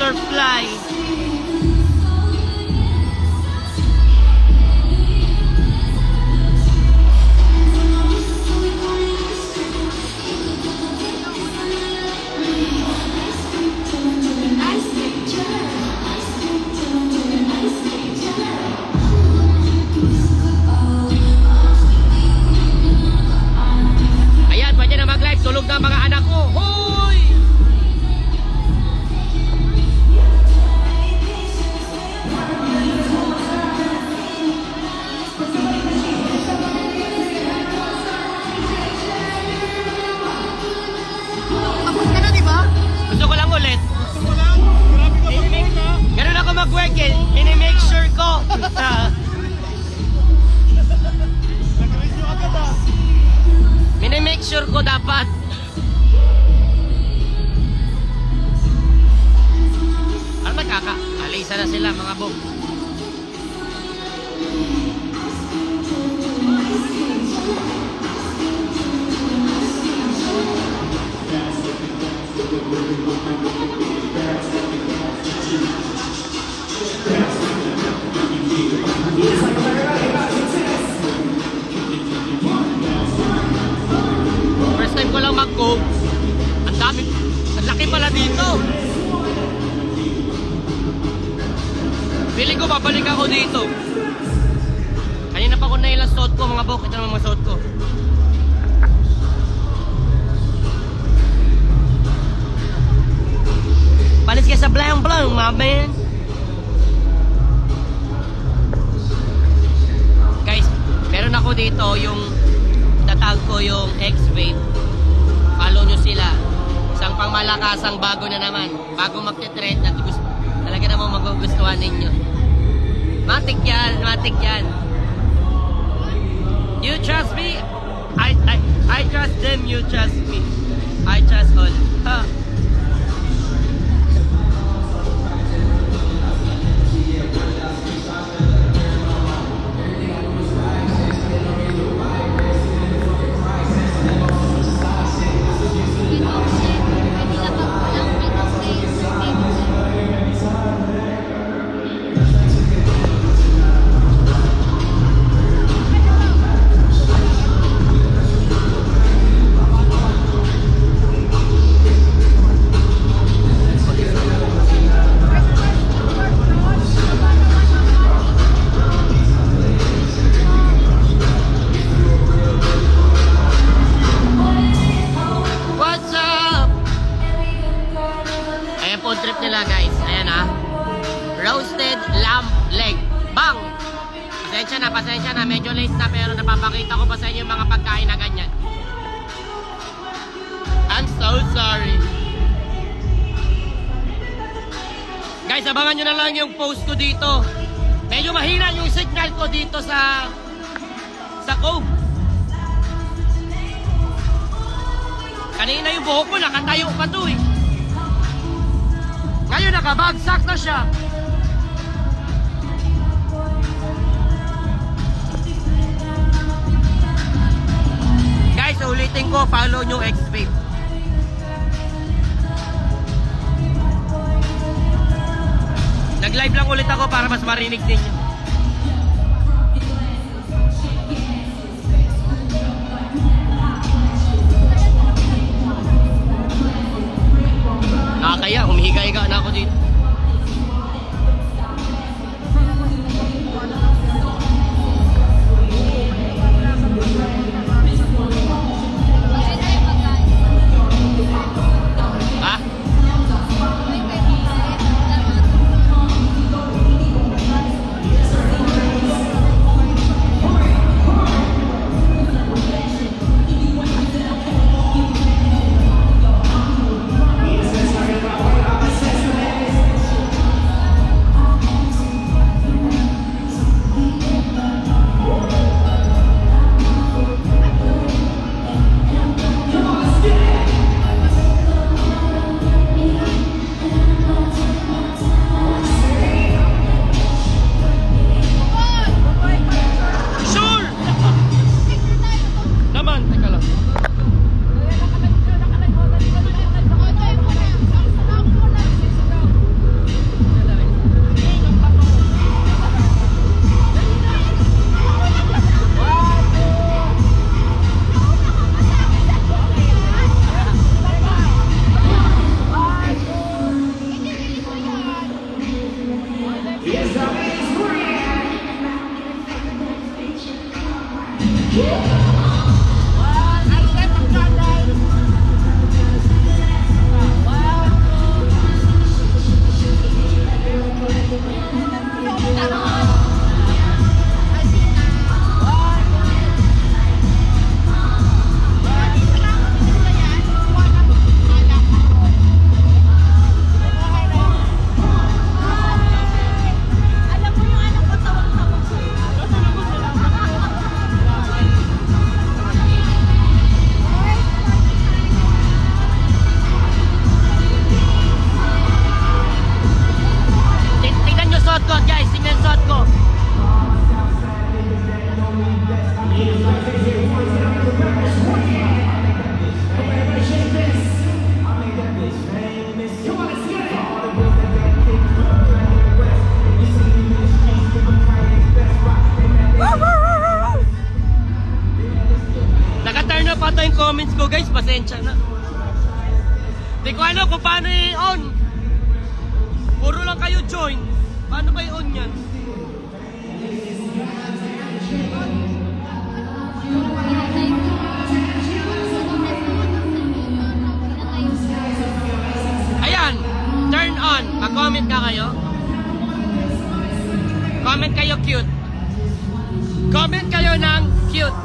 butterfly. Tulog na mga anak ko. Hoy! Tapos ka na, di ba? Gusto ko lang ulit. Gusto mo lang? Grabe ka mag-work na. Ganun ako mag-work eh. Mini-make sure ko. Nag-raise nyo agad ah. Mini-make sure ko dapat. Ano nagkaka-alisa na sila mga bog. First time ko lang mag-go. Ang dami, ang laki pala dito. Feeling ko babalik ako dito. Kanina pa ko na ilang suot ko mga bok. Ito naman mga suot ko. Palis ka sa blang-blang, my man. Guys, meron ako dito yung tatag ko yung X-Vape. Follow nyo sila. Isang pangmalakasang bago na naman. Bago magte-trend at talaga namang magugustuhan ninyo. Matik yan, matik yan. You trust me? I trust them, you trust me. I trust all. Huh. Trip nila guys, ayan ha. Roasted lamb leg. Bang! Pasensya na, medyo late na pero napapakita ko pa sa inyo yung mga pagkain na ganyan. I'm so sorry. Guys, abangan nyo na lang yung post ko dito. Medyo mahina yung signal ko dito sa Cove. Kanina yung buhok ko nakatayo pa to eh. Ngayon nakabagsak na siya. Guys, ulitin ko, follow nyo X-Vape. Nag-live lang ulit ako para mas marinig ninyo. Kaya humihiga-higa na ako dito. Ha? pasensya na. Di ko alam kung paano i-on. Puro lang kayo join. Paano ba i-on yan? Ayan, turn on. Mag-comment ka kayo. Comment kayo cute. Comment kayo ng cute.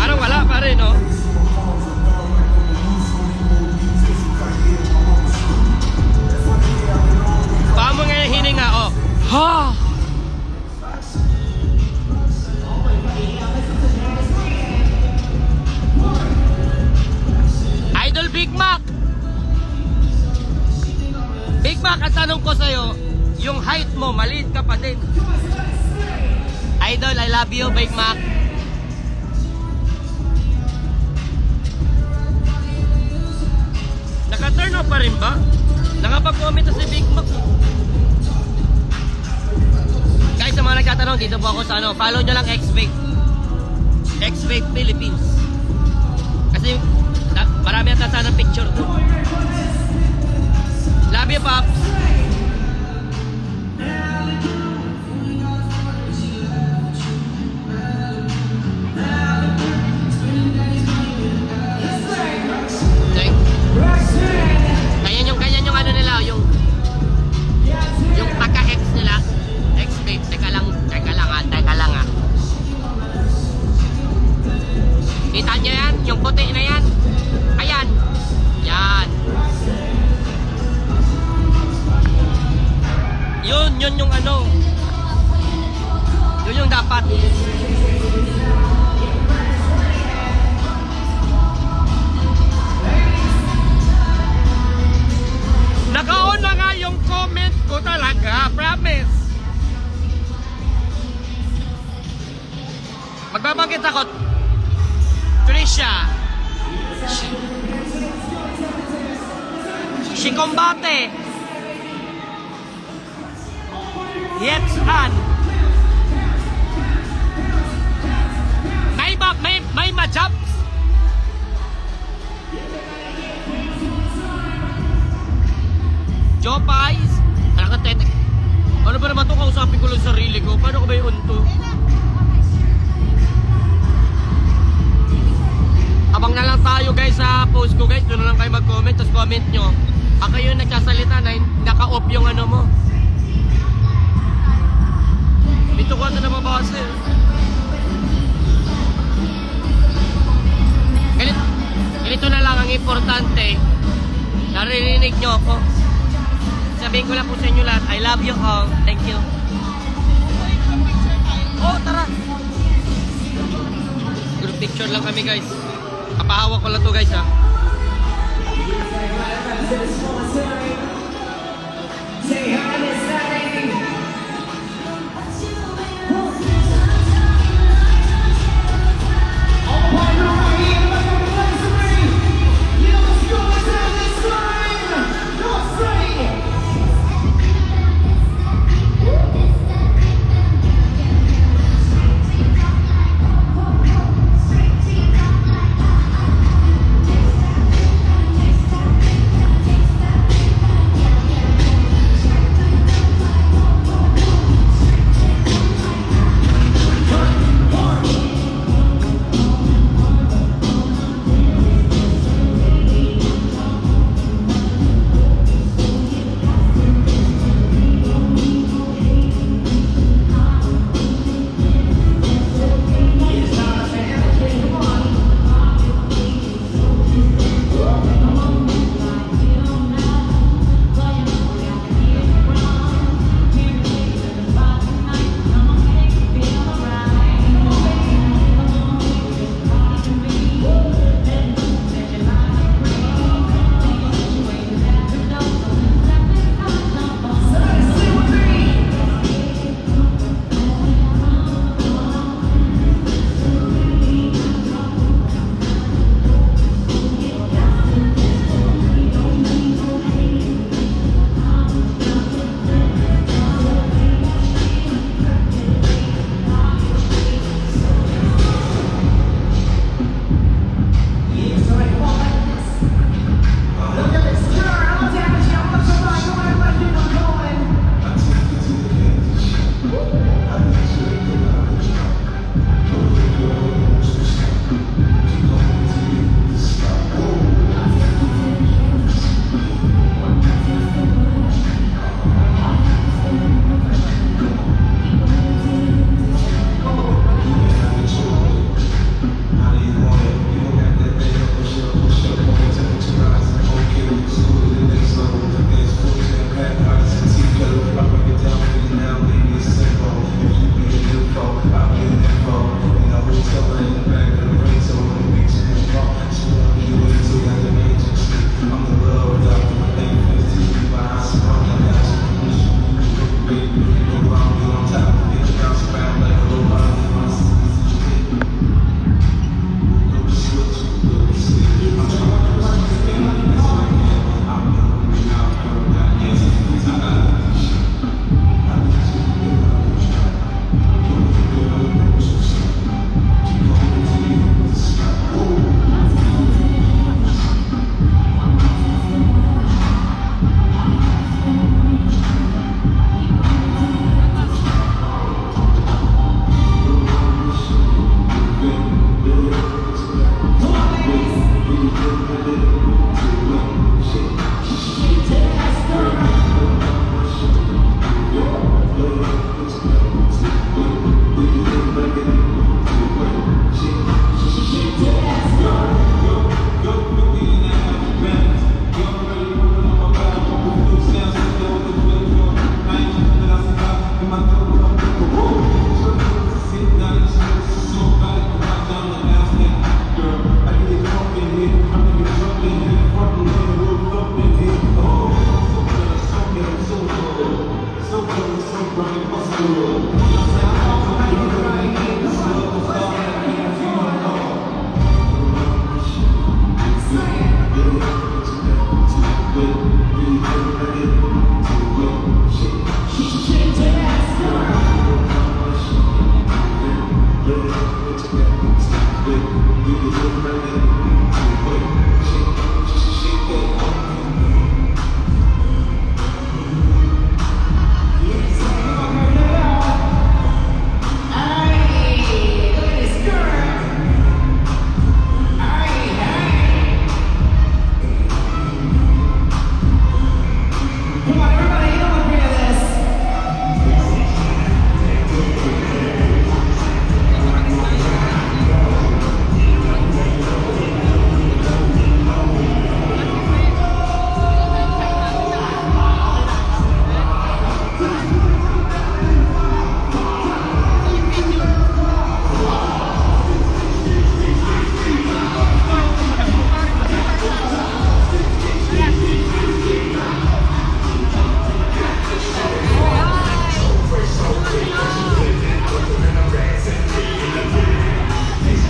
Parang wala pa rin, no? Paano mo ngayon hininga, oh? Ha! Idol Big Mac! Big Mac, ang tanong ko sa'yo, yung height mo, maliit ka pa din. Idol, I love you, Big Mac. Naka-turn off pa rin ba? Nakapag-comment na si Big Mac. Guys, sa mga nagtatanong, dito po ako sa ano, follow nyo lang X-Vape. X-Vape Philippines. Kasi marami at sana picture to. Love you, Pops. Ganyan yung ano nila, yung pagka-X nila. X-Vape. Teka lang ah. Kita nyo yan? Yung puti na yan? Ayan. Yan. Yun yung ano. Yun yung dapat. Naka-on na nga yung comment ko talaga. Promise. Magbabanggit ako. Trisha. Si Combate. Yetsan. May majabs. Joe Pies. Nakatete. Ano ba naman ito? Kausapin ko lang sarili ko. Paano ko ba yun to? Abang na lang tayo guys sa post ko guys. Doon na lang kayo mag-comment. Tapos comment nyo. Ako yung nagsasalita na naka-off yung ano mo. Dito ko ito nababase. Ganito na lang ang importante. Naririnig nyo ako. Sabihin ko lang po sa inyo lahat, I love you all. Thank you. Oh, tara. Group picture lang kami guys. Kapahawak ko lang to guys ha. Say hi, Miss Sally.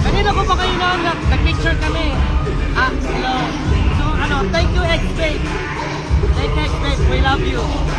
Kanina ko pa kayo nag-picture kami. Hello. So, thank you, X-Babe. Thank you, X-Babe. We love you.